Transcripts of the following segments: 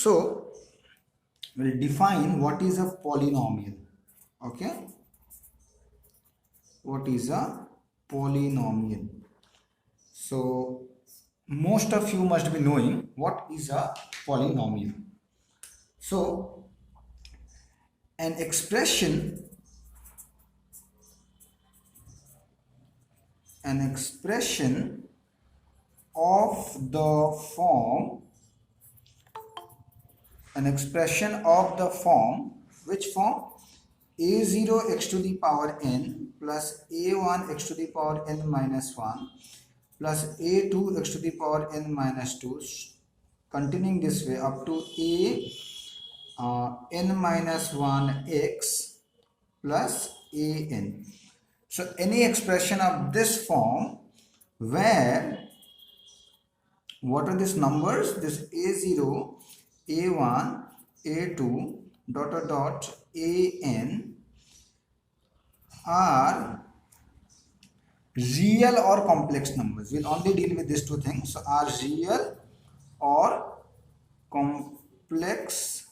So we'll define what is a polynomial. Okay, what is a polynomial? So most of you must be knowing what is a polynomial. So an expression of the form which form a0 x to the power n plus a1 x to the power n minus 1 plus a2 x to the power n minus 2 continuing this way up to n minus 1 x plus an. So any expression of this form where what are these numbers? This a0, a1, a2 dot dot dot an are real or complex numbers. We'll only deal with these two things. So are real or complex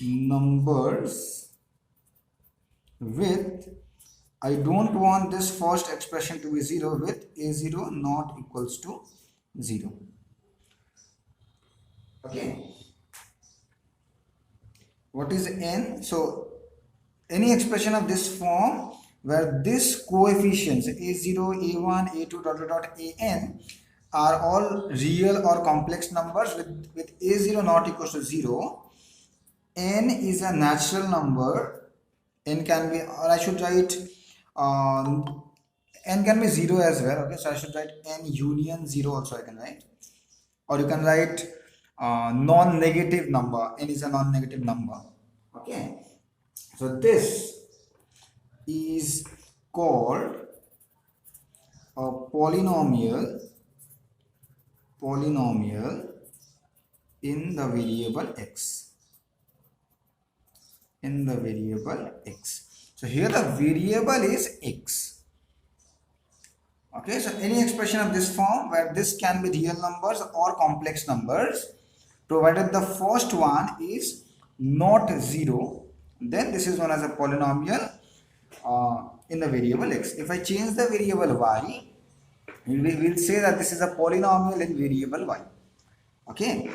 numbers with, I don't want this first expression to be 0, with a0 not equals to 0. Okay, what is n? So any expression of this form where this coefficients a0, a1, a2 dot dot dot an are all real or complex numbers with a0 not equals to 0. N is a natural number. N can be, or I should write n can be 0 as well. Okay, so I should write n union 0 also I can write, or you can write non-negative number. N is a non-negative number. Okay, so this is called a polynomial in the variable x. So here the variable is x. Okay, so any expression of this form where this can be real numbers or complex numbers, provided the first one is not 0, then this is known as a polynomial in the variable x. If I change the variable y, we will say that this is a polynomial in variable y. Okay,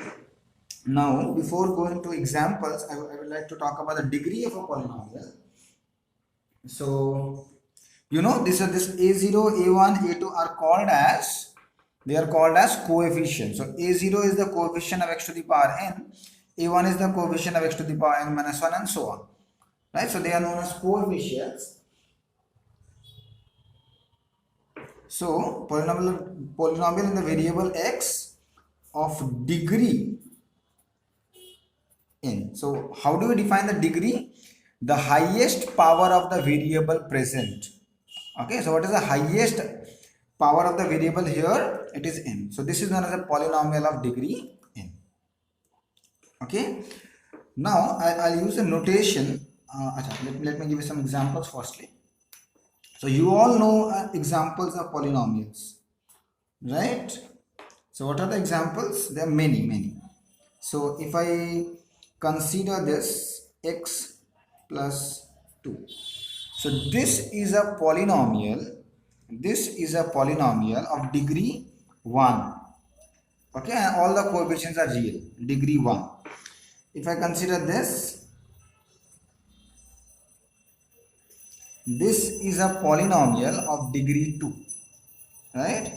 now before going to examples, I would like to talk about the degree of a polynomial. So you know, this a0, a1, a2 are called as, they are called as coefficients. So a0 is the coefficient of x to the power n, a1 is the coefficient of x to the power n minus 1, and so on, right? So they are known as coefficients. So polynomial in the variable x of degree n. So how do we define the degree? The highest power of the variable present. Okay, so what is the highest power of the variable here? It is n. So this is known as a polynomial of degree n. Okay, now I'll use a notation. Let me give you some examples firstly. So you all know examples of polynomials, right? So what are the examples? There are many. So if I consider this x plus 2, so this is a polynomial of degree 1. Okay, and all the coefficients are real, degree 1. If I consider this is a polynomial of degree 2, right?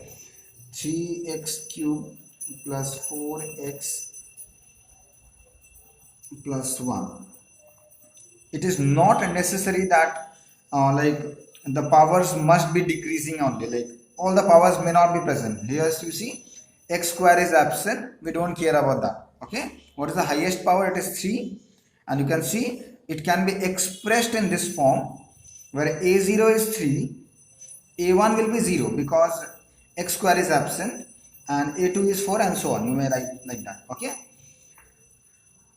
3x cubed plus 4x plus 1. It is not necessary that like the powers must be decreasing only, like all the powers may not be present. Here as you see, x square is absent, we don't care about that. Okay, what is the highest power? It is 3, and you can see it can be expressed in this form where a0 is 3, a1 will be 0 because x square is absent, and a2 is 4, and so on. You may write like that. Okay,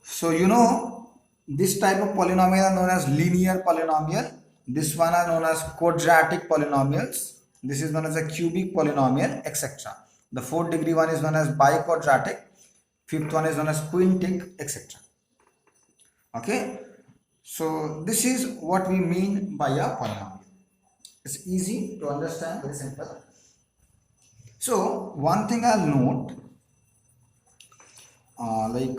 so you know, this type of polynomial are known as linear polynomial. This one are known as quadratic polynomials. This is known as a cubic polynomial, etc. The 4th degree one is known as biquadratic. fifth one is known as quintic, etc. Okay, so this is what we mean by a polynomial. It's easy to understand, very simple. So one thing I'll note, like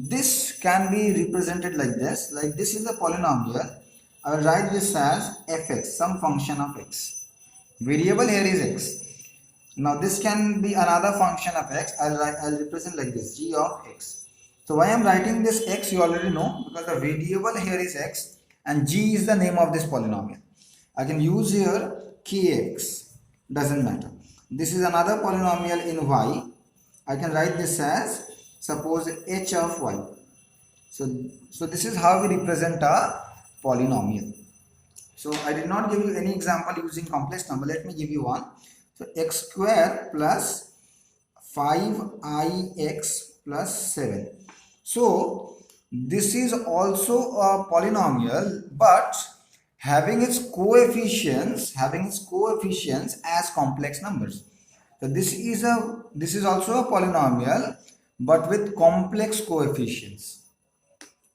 this can be represented like this. Like this is a polynomial. I will write this as fx, some function of x. Variable here is x. Now this can be another function of x. I'll represent like this, g of x. So why I'm writing this x, you already know, because the variable here is x and g is the name of this polynomial. I can use here kx, doesn't matter. This is another polynomial in y. I can write this as, suppose, h of y. So this is how we represent a polynomial. So I did not give you any example using complex number. Let me give you one. So x square plus 5ix plus 7. So this is also a polynomial, but having its coefficients as complex numbers. So this is also a polynomial, but with complex coefficients.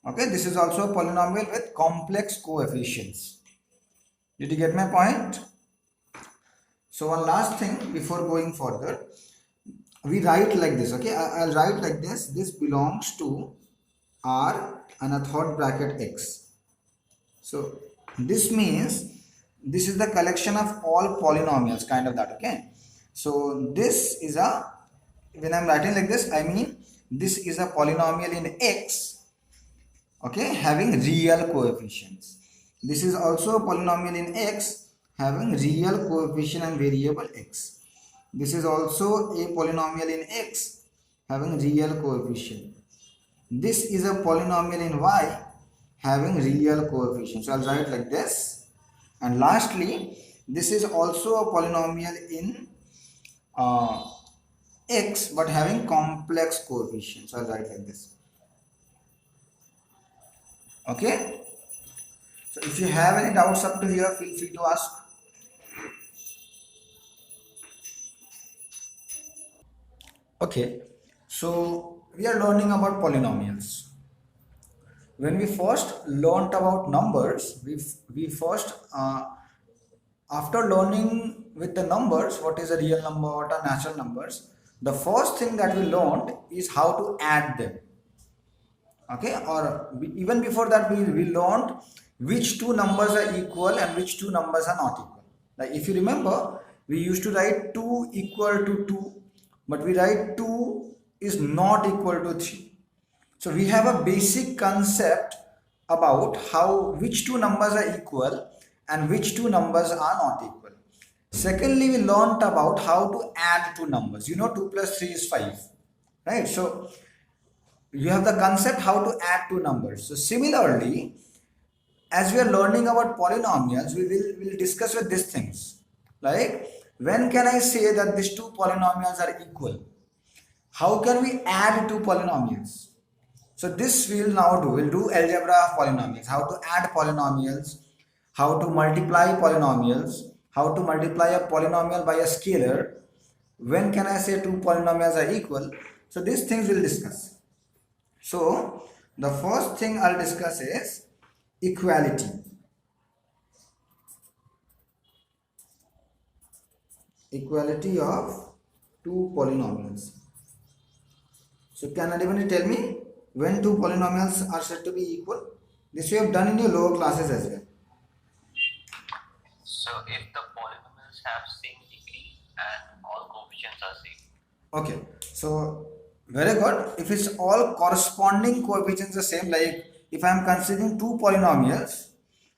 Okay, this is also a polynomial with complex coefficients. Did you get my point? So one last thing before going further, we write like this. Okay, I'll write like this. This belongs to R and a third bracket x. So this means this is the collection of all polynomials, kind of that. Okay, so this is a, when I'm writing like this, I mean this is a polynomial in x, okay, having real coefficients. This is also a polynomial in x having real coefficient and variable x. This is also a polynomial in x having real coefficient. This is a polynomial in y having real coefficient. So I'll write like this. And lastly, this is also a polynomial in x but having complex coefficients. So I'll write like this. Okay. So if you have any doubts up to here, feel free to ask. Okay, so we are learning about polynomials. When we first learnt about numbers, we first after learning with the numbers, what is a real number, what are natural numbers, the first thing that we learned is how to add them. Okay, or even before that we learned which two numbers are equal and which two numbers are not equal. Like if you remember, we used to write 2 equal to 2, but we write 2 is not equal to 3. So we have a basic concept about how which two numbers are equal and which two numbers are not equal. Secondly, we learned about how to add two numbers. You know, 2 plus 3 is 5, right? So you have the concept how to add two numbers. So similarly, as we are learning about polynomials, we will discuss with these things. Like, when can I say that these two polynomials are equal? How can we add two polynomials? So this we will now do. We'll do algebra of polynomials. How to add polynomials, how to multiply polynomials, how to multiply a polynomial by a scalar. When can I say two polynomials are equal? So these things we'll discuss. So the first thing I'll discuss is equality. Equality of two polynomials. So can anybody tell me when two polynomials are said to be equal? This you have done in your lower classes as well. So if the polynomials have same degree and all coefficients are same. Okay, so very good. If it's all corresponding coefficients the same, like if I am considering two polynomials,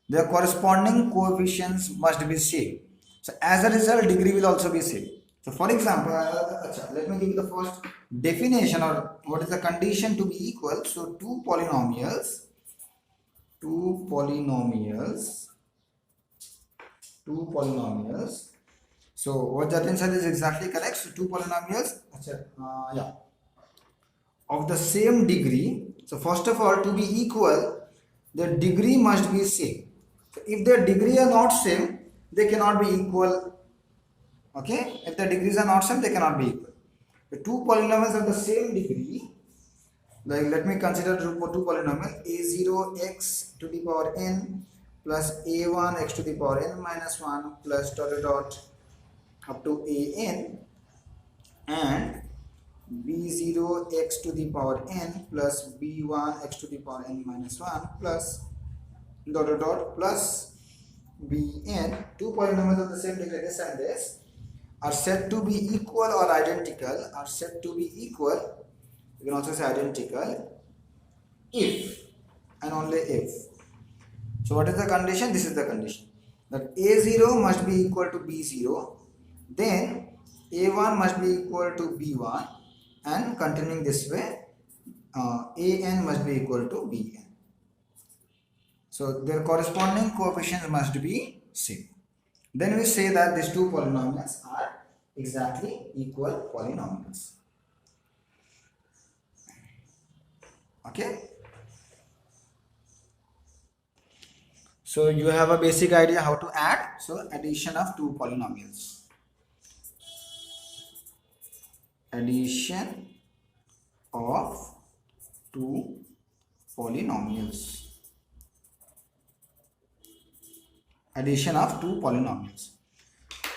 their corresponding coefficients must be same. So as a result, degree will also be same. So for example, let me give you the first definition, or what is the condition to be equal. So two polynomials. So what Jatin said is exactly correct. So two polynomials, of the same degree. So first of all, to be equal, the degree must be same. So if their degree are not same, they cannot be equal. Okay, if the degrees are not same, they cannot be equal. the two polynomials of the same degree, like let me consider two polynomials a0 x to the power n plus a1 x to the power n minus 1 plus dot dot dot up to an, and b0 x to the power n plus b1 x to the power n minus 1 plus dot dot dot plus bn. Two polynomials of the same degree, this and this, are said to be equal or identical, are said to be equal, you can also say identical, if and only if. So what is the condition? This is the condition, that a0 must be equal to b0, then a1 must be equal to b1, and continuing this way, an must be equal to bn. So their corresponding coefficients must be same. Then we say that these two polynomials are exactly equal polynomials. Okay. So you have a basic idea how to add. So addition of two polynomials. Addition of two polynomials. Addition of two polynomials.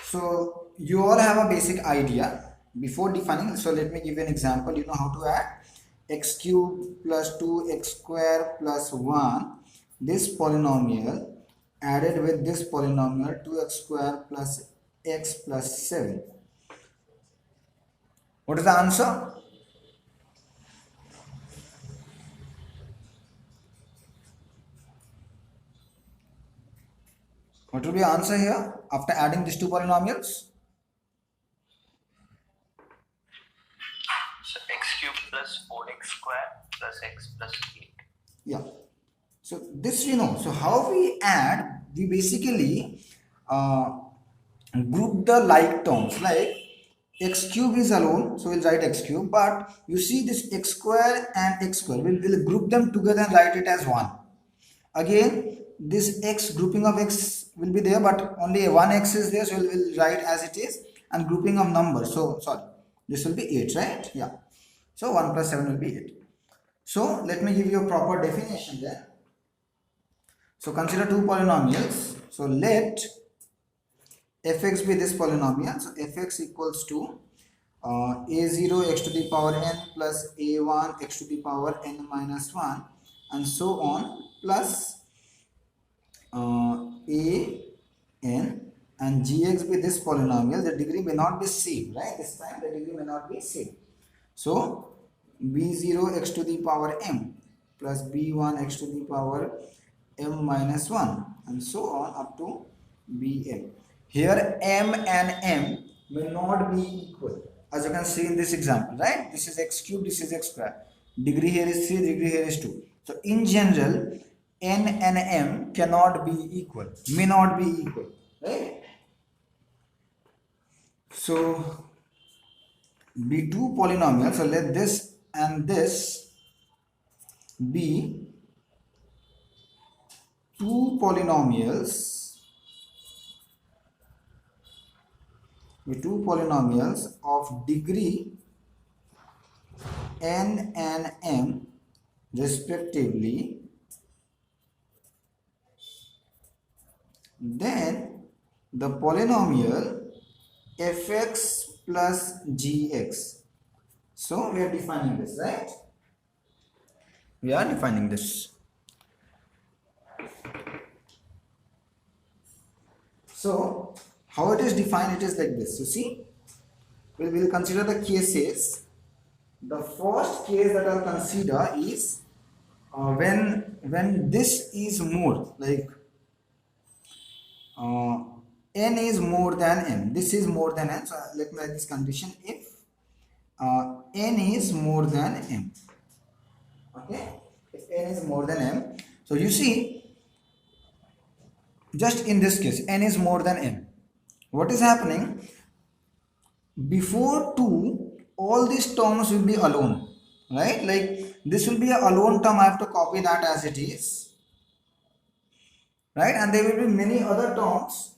So you all have a basic idea before defining. So let me give you an example. You know how to add x cube plus 2x square plus 1, this polynomial added with this polynomial 2x square plus x plus 7. What is the answer? What will be the answer here after adding these two polynomials? So x cube plus 4x square plus x plus 8. Yeah. So this we know. So how we add? We basically group the like terms. Like x cube is alone, so we'll write x cube. But you see this x square and x square, we'll group them together and write it as 1. Again, this x, grouping of x will be there, but only one x is there, so we'll write as it is, and grouping of numbers. So sorry, this will be 8, right? Yeah. So 1 plus 7 will be 8. So let me give you a proper definition then. So consider two polynomials. So let fx be this polynomial. So fx equals to a0 x to the power n plus a1 x to the power n minus 1, and so on, plus a n, and gx be this polynomial. The degree may not be same, right? This time the degree may not be same. So b0 x to the power m plus b1 x to the power m minus 1, and so on up to bm. Here m and m may not be equal, as you can see in this example, right? This is x cube, this is x square. Degree here is 3, degree here is 2. So in general, n and m cannot be equal, may not be equal, right? So be two polynomials. So let this and this be two polynomials, of degree n and m respectively. Then the polynomial fx plus gx. So we are defining this, right? We are defining this. So how it is defined? It is like this. You see, we'll consider the cases. The first case that I'll consider is when this is more, like n is more than m. This is more than n. So let me write this condition: if n is more than m. Okay, if n is more than m. So you see, just in this case, n is more than m. What is happening? Before 2, all these terms will be alone, right? Like this will be a alone term. I have to copy that as it is, right? And there will be many other terms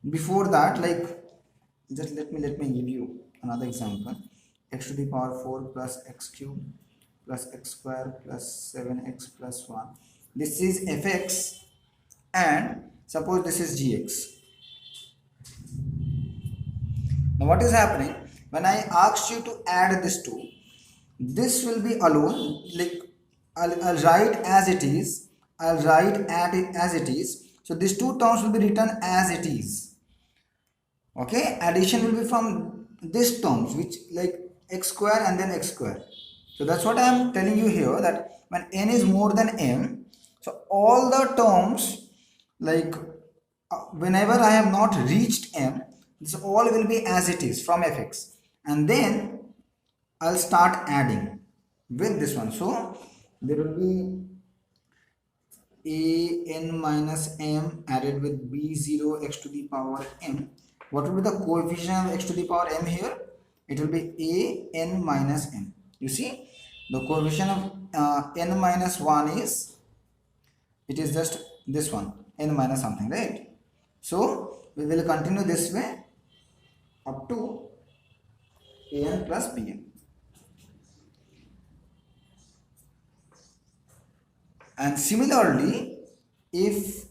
before that. Like just let me give you another example. x to the power 4 plus x cube plus x square plus 7x plus 1. This is fx, and suppose this is gx. Now what is happening, when I asked you to add this two, this will be alone, like I'll write as it is, I'll write add it as it is. So these two terms will be written as it is. Okay, addition will be from this terms, which like x square and then x square. So that's what I am telling you here, that when n is more than m, so all the terms, like whenever I have not reached m, this all will be as it is from fx, and then I'll start adding with this one. So there will be a n minus m added with b0 x to the power m. What will be the coefficient of x to the power m here? It will be a n minus m. You see, the coefficient of n minus 1 is, it is just this one, n minus something, right? So we will continue this way up to a n plus b n. And similarly, if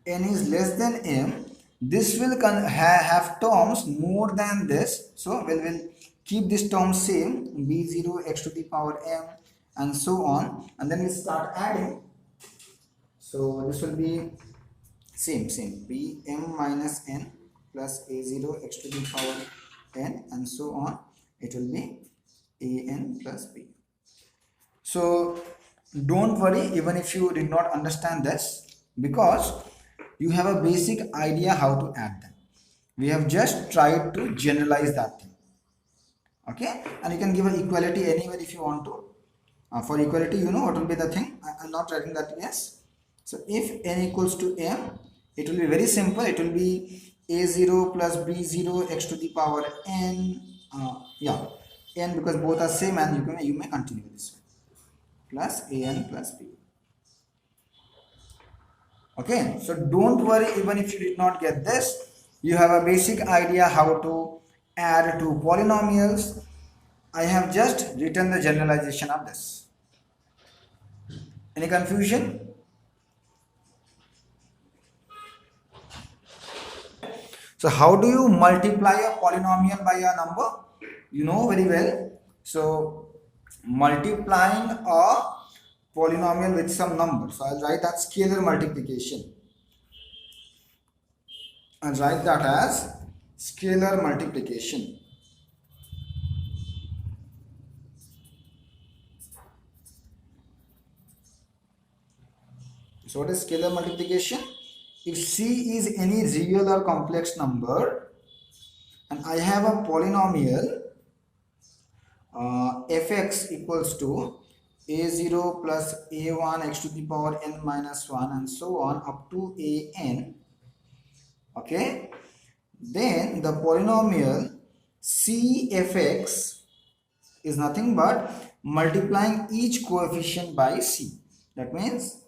n is less than m, this will have terms more than this. So we will keep this term same, b0 x to the power m and so on, and then we start adding. So this will be same bm minus n plus a0 x to the power n and so on. It will be an plus b. So don't worry even if you did not understand this, because you have a basic idea how to add them. We have just tried to generalize that thing. Okay, and you can give an equality anywhere if you want to. For equality, you know what will be the thing. I'm not writing that, yes. So if n equals to m, it will be very simple. It will be a0 plus b0 x to the power n. N, because both are same, and you may continue this way, plus an plus b. Okay, so don't worry even if you did not get this. You have a basic idea how to add two polynomials. I have just written the generalization of this. Any confusion? So how do you multiply a polynomial by a number? You know very well. So multiplying a polynomial with some number. So I'll write that scalar multiplication. I'll write that as scalar multiplication. So what is scalar multiplication? If c is any real or complex number and I have a polynomial fx equals to a0 plus a1 x to the power n minus 1 and so on up to an, okay, then the polynomial cfx is nothing but multiplying each coefficient by c. That means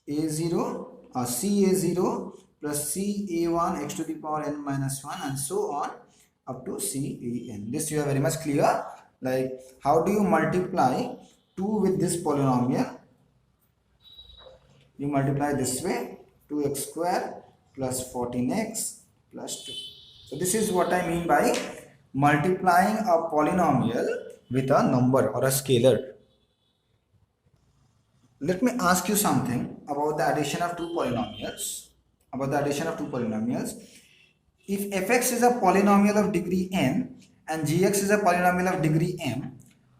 a0 ca0 plus ca1 x to the power n minus 1 and so on up to can. This you are very much clear. Like how do you multiply 2 with this polynomial? You multiply this way, 2x square plus 14x plus 2. So this is what I mean by multiplying a polynomial with a number or a scalar. Let me ask you something about the addition of two polynomials. If fx is a polynomial of degree n and gx is a polynomial of degree m,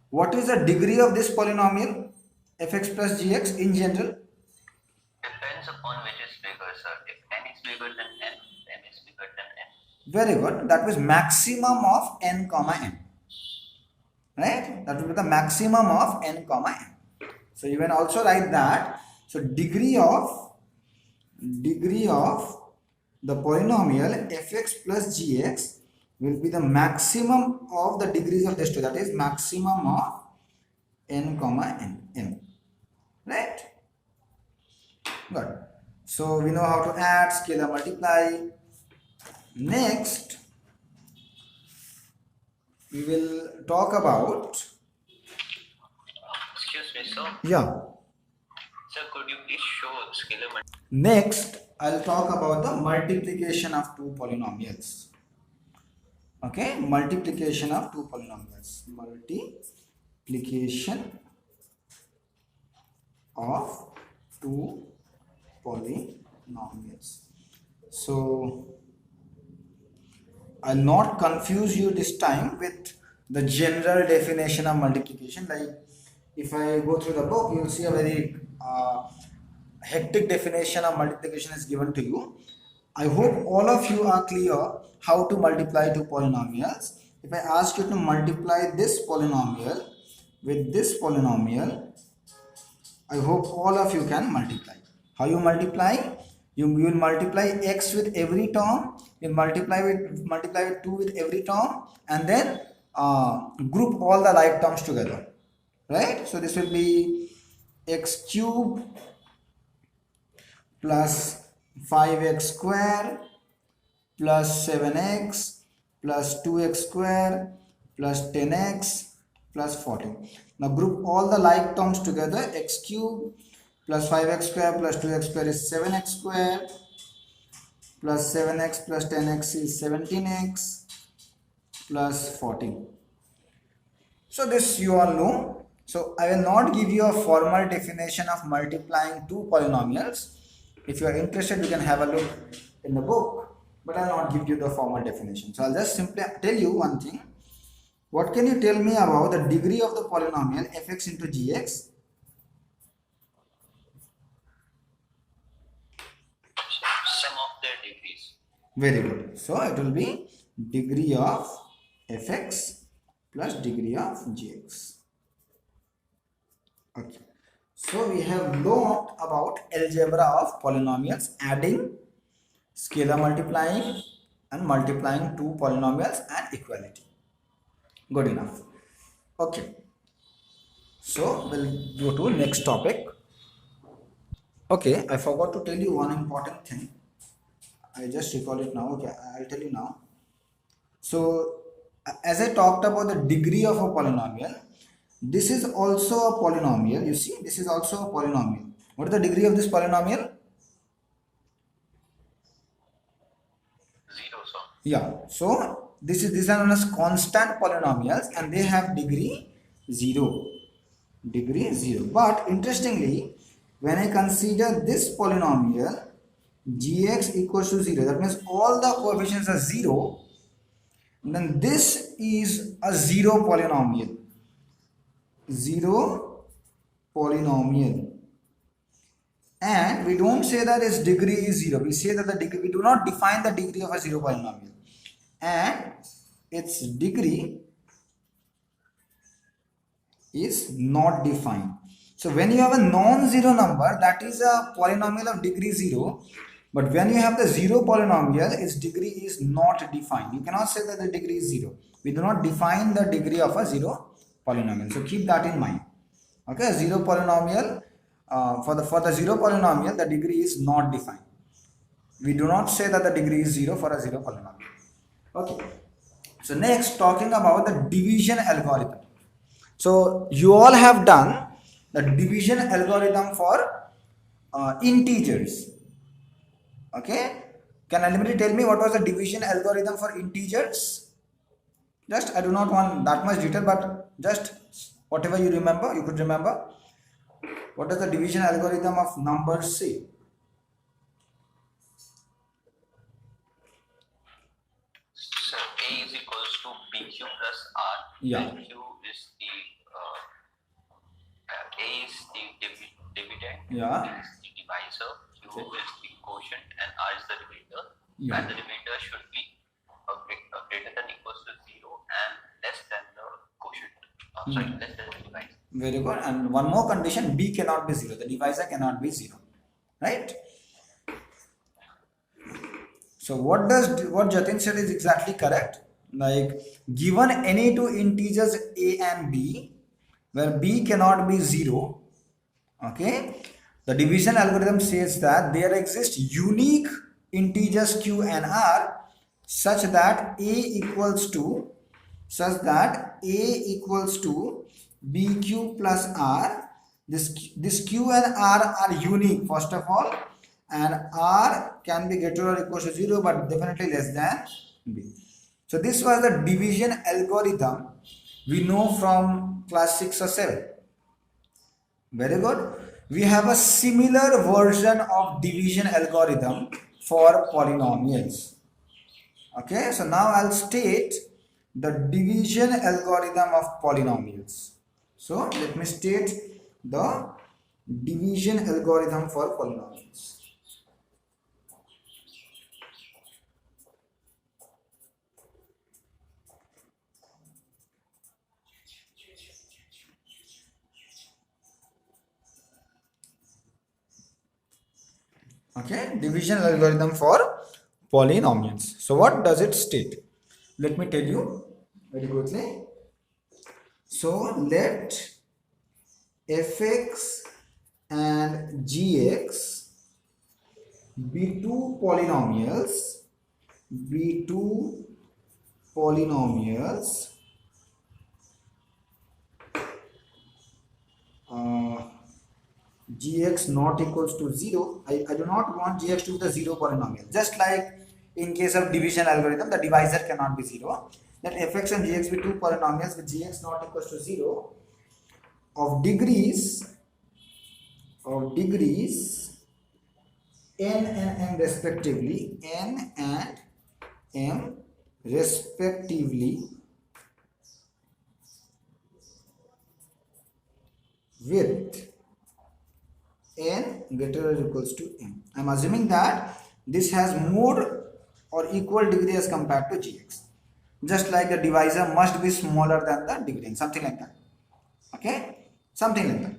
what is the degree of this polynomial fx plus gx in general? Depends upon which is bigger, sir. If n is bigger than n, n is bigger than n. Very good. That was maximum of n comma n. Right? That will be the maximum of n comma n. So you can also write that. So degree of the polynomial fx plus gx will be the maximum of the degrees of this two. That is maximum of n comma n. Right? Good. So we know how to add, scalar multiply. Next, we will talk about, Excuse me, sir. yeah, Sir, could you please show scalar next I'll talk about the multiplication of two polynomials. Okay, multiplication of two polynomials. Multiplication of two polynomials. So I'll not confuse you this time with the general definition of multiplication. Like if I go through the book, you'll see a very hectic definition of multiplication is given to you. I hope all of you are clear how to multiply two polynomials. If I ask you to multiply this polynomial with this polynomial, I hope all of you can multiply. How you multiply? You will multiply x with every term. You multiply with 2 with every term, and then group all the like terms together. Right? So this will be x cube plus 5x square plus 7x plus 2x square plus 10x plus 14. Now group all the like terms together. X cube plus 5x square plus 2x square is 7x square plus 7x plus 10x is 17x plus 14. So this you all know. So I will not give you a formal definition of multiplying two polynomials. If you are interested, you can have a look in the book, but I will not give you the formal definition. So I'll just simply tell you one thing. What can you tell me about the degree of the polynomial fx into gx? Sum of their degrees. Very good. So it will be degree of fx plus degree of gx. Okay. So we have learned about algebra of polynomials, adding, scalar multiplying, and multiplying two polynomials and equality. Good enough. Okay. So we'll go to next topic. Okay, I forgot to tell you one important thing. I just recall it now. Okay, I'll tell you now. So as I talked about the degree of a polynomial, this is also a polynomial. You see, this is also a polynomial. What is the degree of this polynomial? 0, sir. Yeah. So these are known as constant polynomials, and they have degree 0. Degree 0. But interestingly, when I consider this polynomial gx equals to 0, that means all the coefficients are 0, then this is a 0 polynomial. 0 polynomial. And we don't say that its degree is 0. We say that the degree, we do not define the degree of a 0 polynomial. And its degree is not defined. So when you have a non-zero number, that is a polynomial of degree 0. But when you have the 0 polynomial, its degree is not defined. You cannot say that the degree is 0. We do not define the degree of a 0 polynomial. So keep that in mind. Okay, 0 polynomial, for the 0 polynomial, the degree is not defined. We do not say that the degree is 0 for a 0 polynomial. Okay. So next, talking about the division algorithm. So you all have done the division algorithm for integers. Okay. Can anybody tell me what was the division algorithm for integers? Just, I do not want that much detail, but just whatever you remember, you could remember. What does the division algorithm of numbers say? So A is equals to BQ plus R. Yeah. And Q is the A is the dividend. Yeah. B is the divisor. Q is the quotient, and R is the remainder. Yeah. And the remainder should be greater than equals to 0 and less than the quotient. Sorry, less than the divisor. Very good. And one more condition, b cannot be 0. The divisor cannot be 0. Right? So what Jatin said is exactly correct. Like, given any two integers a and b, where b cannot be 0, okay, the division algorithm says that there exist unique integers q and r such that a equals to such that A equals to BQ plus R. This Q and R are unique first of all, and R can be greater or equal to 0 but definitely less than B. So this was the division algorithm we know from class 6 or 7. Very good. We have a similar version of division algorithm for polynomials. Okay, so now I'll state the division algorithm of polynomials. So let me state the division algorithm for polynomials. Okay, division algorithm for polynomials. So what does it state? Let me tell you very quickly. So let fx and gx be two polynomials, gx not equals to 0. I do not want gx to be the 0 polynomial. Just like in case of division algorithm, the divisor cannot be 0. Let fx and gx be two polynomials with gx not equals to 0 of degrees n and m respectively, with n greater or equals to m. I am assuming that this has more or equal degree as compared to gx. Just like the divisor must be smaller than the degree, something like that. Okay, something like that.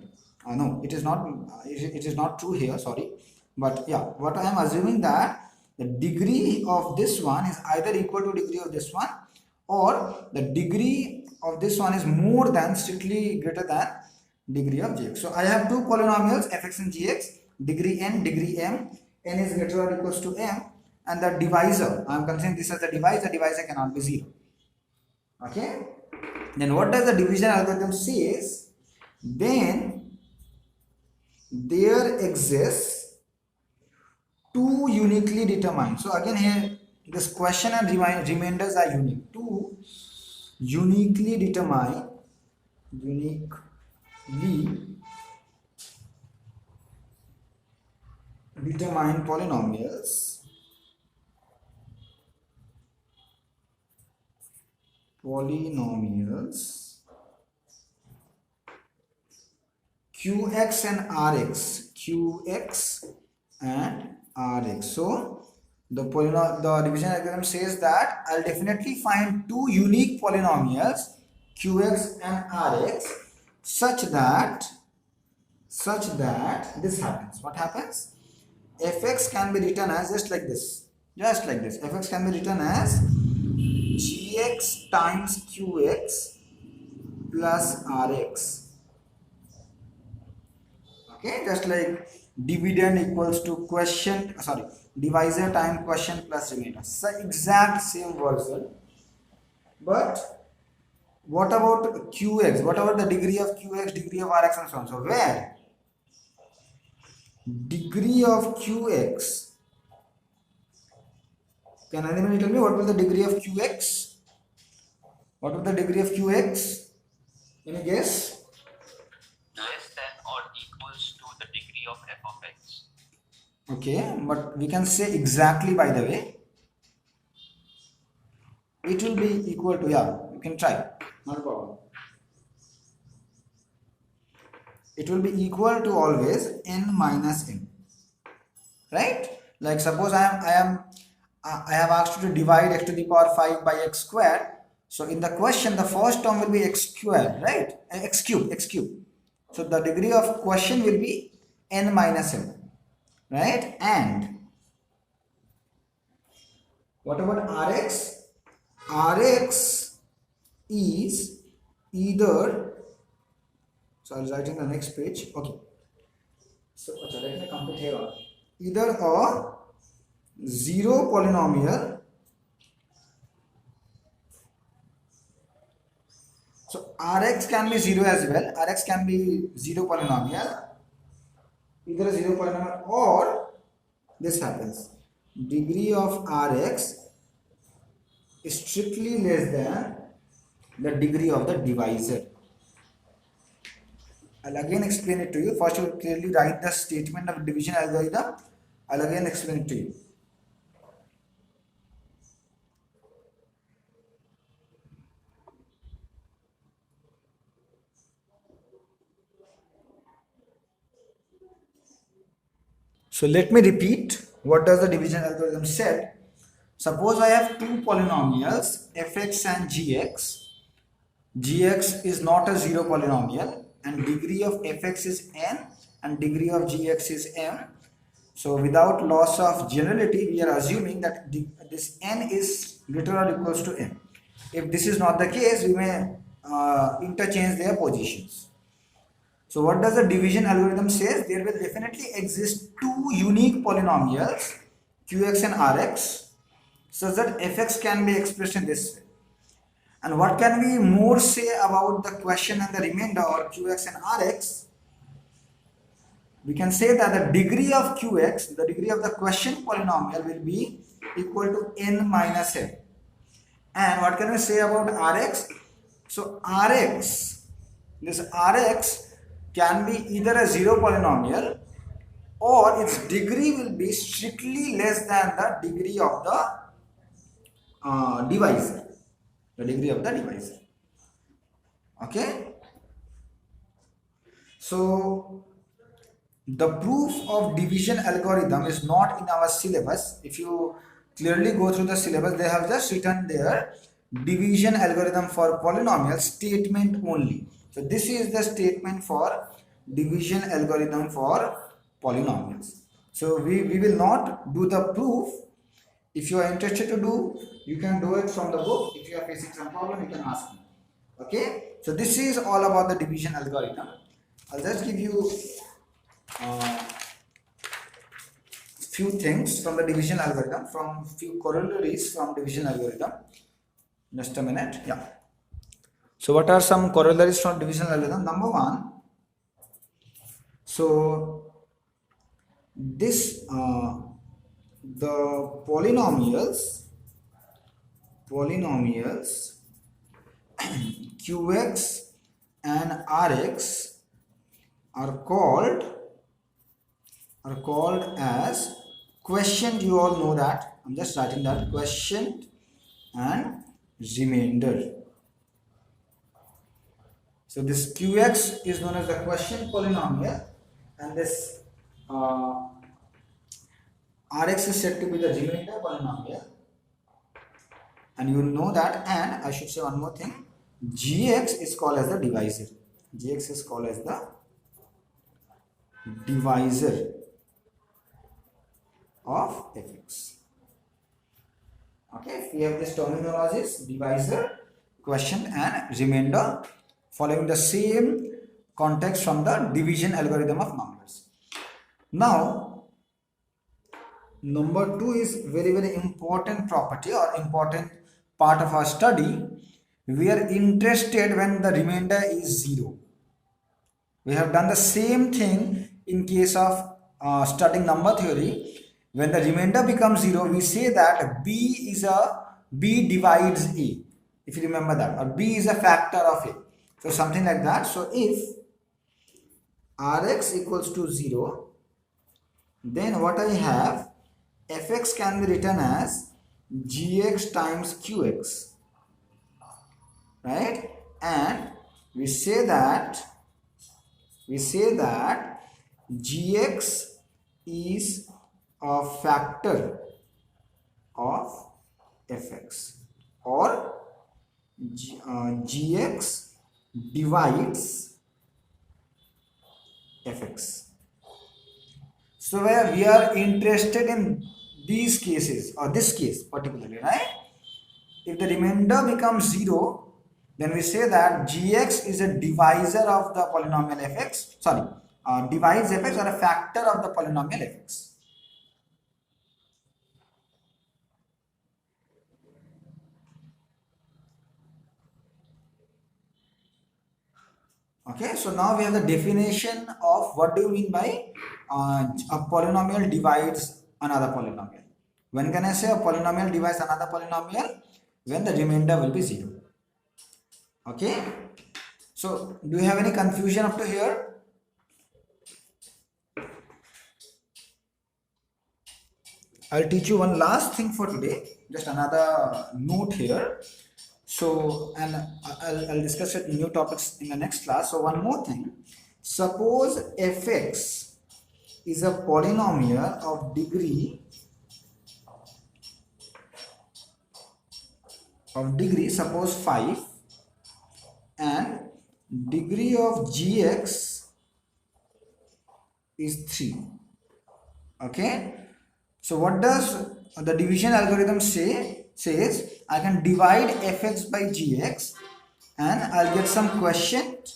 No, it is not. It is not true here. Sorry, but yeah, what I am assuming that the degree of this one is either equal to degree of this one, or the degree of this one is more than, strictly greater than degree of gx. So I have two polynomials fx and gx, degree n, degree m, n is greater or equals to m, and the divisor, I am considering this as the divisor cannot be 0. Okay, then what does the division algorithm says? Then there exists two uniquely determined. So again here this question and remainders are unique. Two uniquely determined polynomials qx and rx. So the division algorithm says that I'll definitely find two unique polynomials qx and rx such that this happens. What happens? Fx can be written as just like this. Fx can be written as gx times qx plus rx. Okay, just like dividend equals to divisor times quotient plus remainder. So exact same version. But what about qx? What about the degree of qx, degree of rx, and so on? So where degree of qx, can anybody tell me what was the degree of qx? What was the degree of qx? Any guess? Less than or equals to the degree of f of x. Okay, but we can say exactly, by the way. It will be equal to, yeah, you can try, not a problem. It will be equal to always n minus m, right? Like suppose I have asked you to divide x to the power 5 by x squared. So in the question, the first term will be x squared, right? X cube. So the degree of quotient will be n minus m, right? And what about rx? Rx is either, so I'll write in the next page. Okay, so let me complete here. Either a 0 polynomial So Rx can be 0 as well. Rx can be 0 polynomial, either a 0 polynomial, or this happens. Degree of Rx is strictly less than the degree of the divisor. I'll again explain it to you. First, you will clearly write the statement of division algorithm. I'll again explain it to you. So let me repeat what does the division algorithm said. Suppose I have two polynomials fx and gx. Gx is not a zero polynomial and degree of fx is n and degree of gx is m. So without loss of generality, we are assuming that this n is greater or equals to m. If this is not the case, we may interchange their positions. So what does the division algorithm says? There will definitely exist two unique polynomials qx and rx such that fx can be expressed in this way. And what can we more say about the question and the remainder, or qx and rx? We can say that the degree of qx, the degree of the question polynomial, will be equal to n minus m. And what can we say about rx? So rx, this rx can be either a zero polynomial or its degree will be strictly less than the degree of the divisor. The degree of the divisor. Okay? So the proof of division algorithm is not in our syllabus. If you clearly go through the syllabus, they have just written there division algorithm for polynomial statement only. So this is the statement for division algorithm for polynomials. So we will not do the proof. If you are interested to do, you can do it from the book. If you are facing some problem, you can ask me. Okay, so this is all about the division algorithm. I'll just give you few things from the division algorithm, from few corollaries from division algorithm. Just a minute. Yeah. So what are some corollaries from division algorithm? Number one, so this the polynomials qx and rx are called as quotient. You all know that. I'm just writing that, quotient and remainder. So this qx is known as the quotient polynomial and this rx is said to be the remainder polynomial. And you know that, and I should say one more thing, gx is called as the divisor. Gx is called as the divisor of fx. Okay, we have these terminologies: divisor, quotient and remainder, following the same context from the division algorithm of numbers. Now, number two is very important property or important part of our study. We are interested when the remainder is 0. We have done the same thing in case of studying number theory. When the remainder becomes 0, we say that b divides a, if you remember that, or b is a factor of a. So something like that. So if rx equals to 0, then what I have, fx can be written as gx times qx, right? And we say that gx is a factor of fx, or gx divides fx. So where we are interested in these cases, or this case particularly, right? If the remainder becomes 0, then we say that gx is a divisor of the polynomial fx, divides fx, or a factor of the polynomial fx. Okay, so now we have the definition of what do you mean by a polynomial divides another polynomial. When can I say a polynomial divides another polynomial? When the remainder will be 0. Okay, so do you have any confusion up to here? I'll teach you one last thing for today, just another note here. So, and I'll discuss it new topics in the next class. So, one more thing. Suppose fx is a polynomial of degree suppose 5, and degree of gx is 3. Okay, so what does the division algorithm says I can divide fx by gx and I'll get some quotient.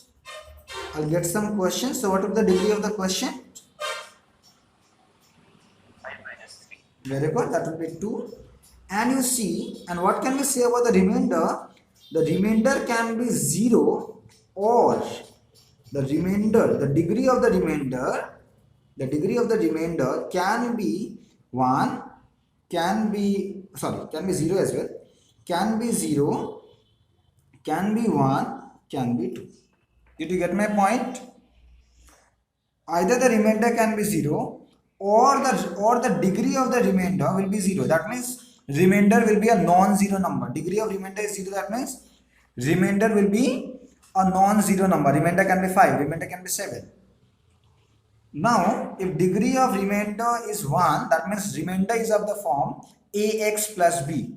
So what is the degree of the quotient? 5 minus 3. Very good, that will be 2. And you see, and what can we say about the remainder? The remainder can be 0, or the degree of the remainder can be 1, can be 0 as well, can be 0, can be 1, can be 2. Did you get my point? Either the remainder can be 0 or the degree of the remainder will be 0. That means remainder will be a non-zero number. Degree of remainder is 0, that means remainder will be a non-zero number. Remainder can be 5, remainder can be 7. Now, if degree of remainder is 1, that means remainder is of the form ax plus b.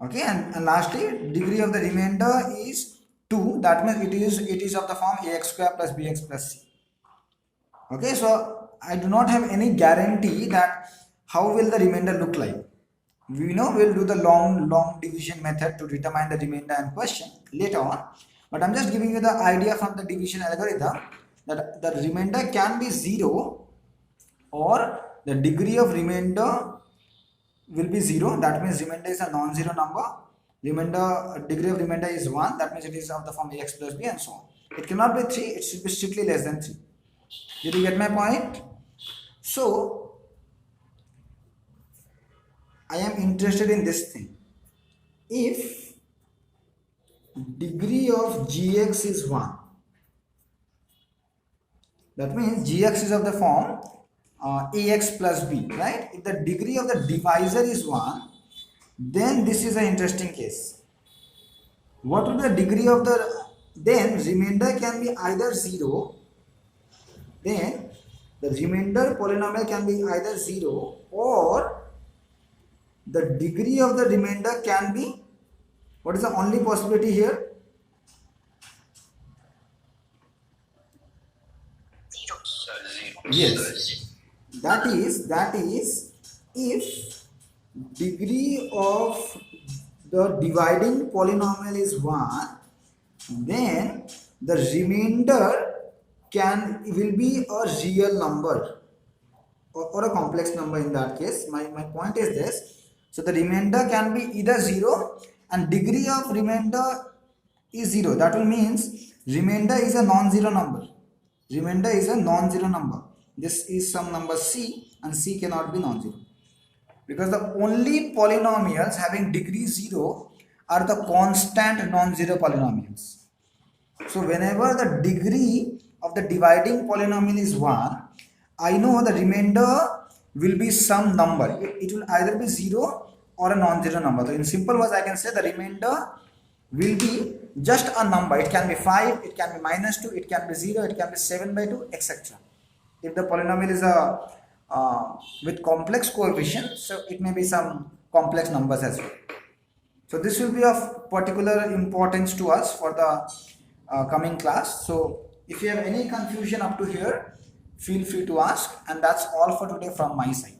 Okay, and lastly, degree of the remainder is 2, that means it is of the form ax square plus bx plus c. Okay, so I do not have any guarantee that how will the remainder look like. We know we'll do the long division method to determine the remainder and question later on, but I'm just giving you the idea from the division algorithm that the remainder can be 0 or the degree of remainder will be 0, that means remainder is a non-zero number. Degree of remainder is 1, that means it is of the form ax plus b and so on. It cannot be 3, it should be strictly less than 3. Did you get my point? So I am interested in this thing. If degree of gx is 1, that means gx is of the form ax plus b, right? If the degree of the divisor is 1, then this is an interesting case. What will be the degree of then remainder can be either 0, then the remainder polynomial can be either 0 or the degree of the remainder can be, what is the only possibility here? 0. Yes, that is if degree of the dividing polynomial is 1, then the remainder will be a real number or a complex number. In that case, my point is this. So the remainder can be either 0 and degree of remainder is 0. That will means remainder is a non-zero number. This is some number c, and c cannot be non-zero, because the only polynomials having degree 0 are the constant non-zero polynomials. So whenever the degree of the dividing polynomial is 1, I know the remainder will be some number. It will either be 0 or a non-zero number. So in simple words, I can say the remainder will be just a number. It can be 5, it can be minus 2, it can be 0, it can be 7 by 2, etc. If the polynomial is with complex coefficients, so it may be some complex numbers as well. So this will be of particular importance to us for the coming class. So if you have any confusion up to here, feel free to ask, and that's all for today from my side.